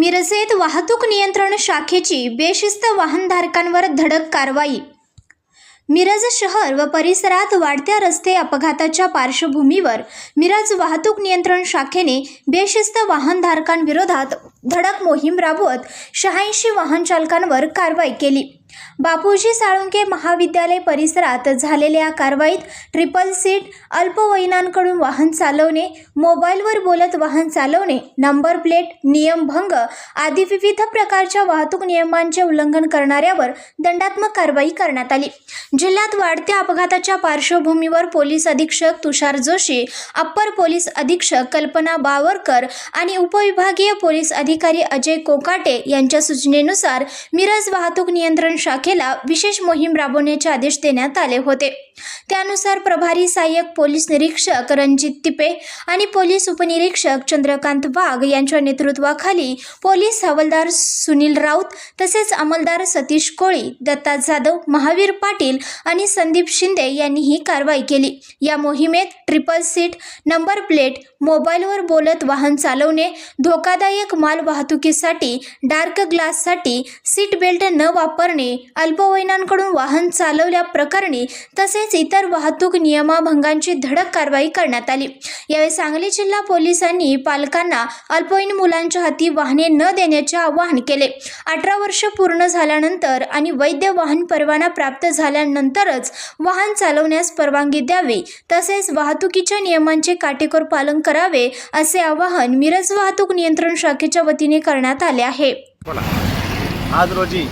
मिरजेत वाहतूक नियंत्रण शाखेची बेशिस्त वाहनधारकांवर धडक कारवाई। मिरज शहर व परिसरात वाढत्या रस्ते अपघाताच्या पार्श्वभूमीवर मिरज वाहतूक नियंत्रण शाखेने बेशिस्त वाहनधारकांविरोधात धडक मोहीम राबवत 86 वाहन चालकांवर कारवाई केली। बापूजी साळुंखे महाविद्यालय परिसरात झालेल्या कारवाईत ट्रिपल सीट, अल्पवयीनांकडून वाहन चालवणे, मोबाईलवर बोलत वाहन चालवणे, नंबर प्लेट, नियमभंग आदी विविध प्रकारच्या वाहतूक नियमांचे उल्लंघन करणाऱ्यावर दंडात्मक कारवाई करण्यात आली। जिल्ह्यात वाढत्या अपघाताच्या पार्श्वभूमीवर पोलीस अधीक्षक तुषार जोशी, अप्पर पोलीस अधीक्षक कल्पना बावरकर आणि उपविभागीय पोलीस अधिकारी अजय कोकाटे यांच्या सूचनेनुसार मिरज वाहतूक नियंत्रण शाखेला विशेष मोहीम राबवण्याचे आदेश देण्यात आले होते। त्यानुसार प्रभारी सहाय्यक पोलीस निरीक्षक रणजित तिपे आणि पोलीस उपनिरीक्षक चंद्रकांत वाघ यांच्या नेतृत्वाखाली पोलीस हवालदार सुनील राऊत तसेच अंमलदार सतीश कोळी, दत्ता जाधव, महावीर पाटील आणि संदीप शिंदे यांनी ही कारवाई केली। या मोहिमेत ट्रिपल सीट, नंबर प्लेट, मोबाईलवर बोलत वाहन चालवणे, धोकादायक माल वाहतुकीसाठी, डार्क ग्लाससाठी सीट बेल्ट न वापरणे, अल्पवयीनांकडून वाहन चालवल्या प्रकरणी तसेच इतर वाहतूक नियमाभंगांची धडक कारवाई करण्यात आली। यावेळी सांगली जिल्हा पोलिसांनी पालकांना अल्पवयीन मुलांच्या हाती वाहने न देण्याचे आवाहन केले। 18 वर्ष पूर्ण झाल्यानंतर आणि वैध वाहन परवाना प्राप्त झाल्यानंतरच वाहन चालवण्यास परवानगी द्यावी तसेच वाहतुकीच्या नियमांचे काटेकोर पालन करावे असे आवाहन मिरज वाहतूक नियंत्रण शाखेच्या वतीने करण्यात आले आहे। आज रोजी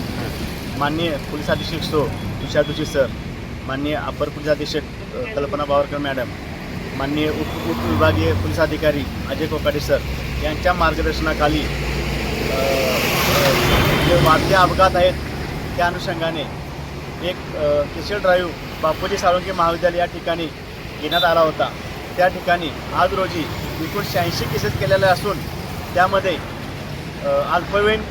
माननीय पोलीस अधीक्षक तुषार जोशी सर, माननीय अपर पोलीस अधीक्षक कल्पना बावरकर मॅडम, माननीय उपविभागीय पोलीस अधिकारी अजय कोकाटे सर यांच्या मार्गदर्शनाखाली जे वाढते अपघात आहेत त्या अनुषंगाने एक स्पेशल ड्राईव्ह बापूजी साळुंखे महाविद्यालय या ठिकाणी घेण्यात आला होता। त्या ठिकाणी आज रोजी एकूण 86 केसेस केलेल्या असून त्यामध्ये अल्पवयीन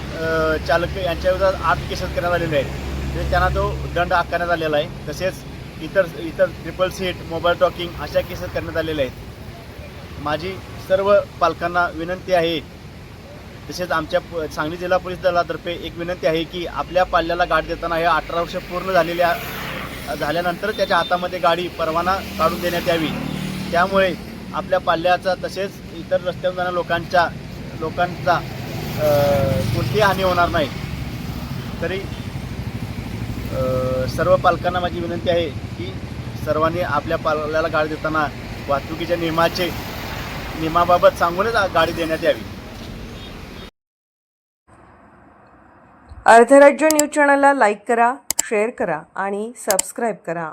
चालक यांच्या विरोधात 8 केसेस करण्यात आलेले आहेत। म्हणजे त्यांना तो दंड आकारण्यात आलेला आहे। तसेच इतर ट्रिपल सीट, मोबाईल टॉकिंग अशा केसेस करण्यात आलेल्या आहेत। माझी सर्व पालकांना विनंती आहे, तसेच आमच्या सांगली जिल्हा पोलीस दलातर्फे एक विनंती आहे की आपल्या पाल्याला गाडी देताना हे 18 वर्ष पूर्ण झाल्यानंतर त्याच्या हातामध्ये गाडी परवाना काढून देण्यात यावी। त्यामुळे आपल्या पाल्याचा तसेच इतर रस्त्यावर जाणाऱ्या लोकांचा कोणतीही हानी होणार नाही। तरी सर्व पालकांना माझी विनंती आहे की सर्वांनी आपल्या पाल्याला गाडी देताना वाहतुकीच्या नियमाबाबत सांगूनच गाडी देण्यात यावी। अर्धराज्य न्यूज चॅनलला लाईक करा, शेअर करा आणि सबस्क्राईब करा।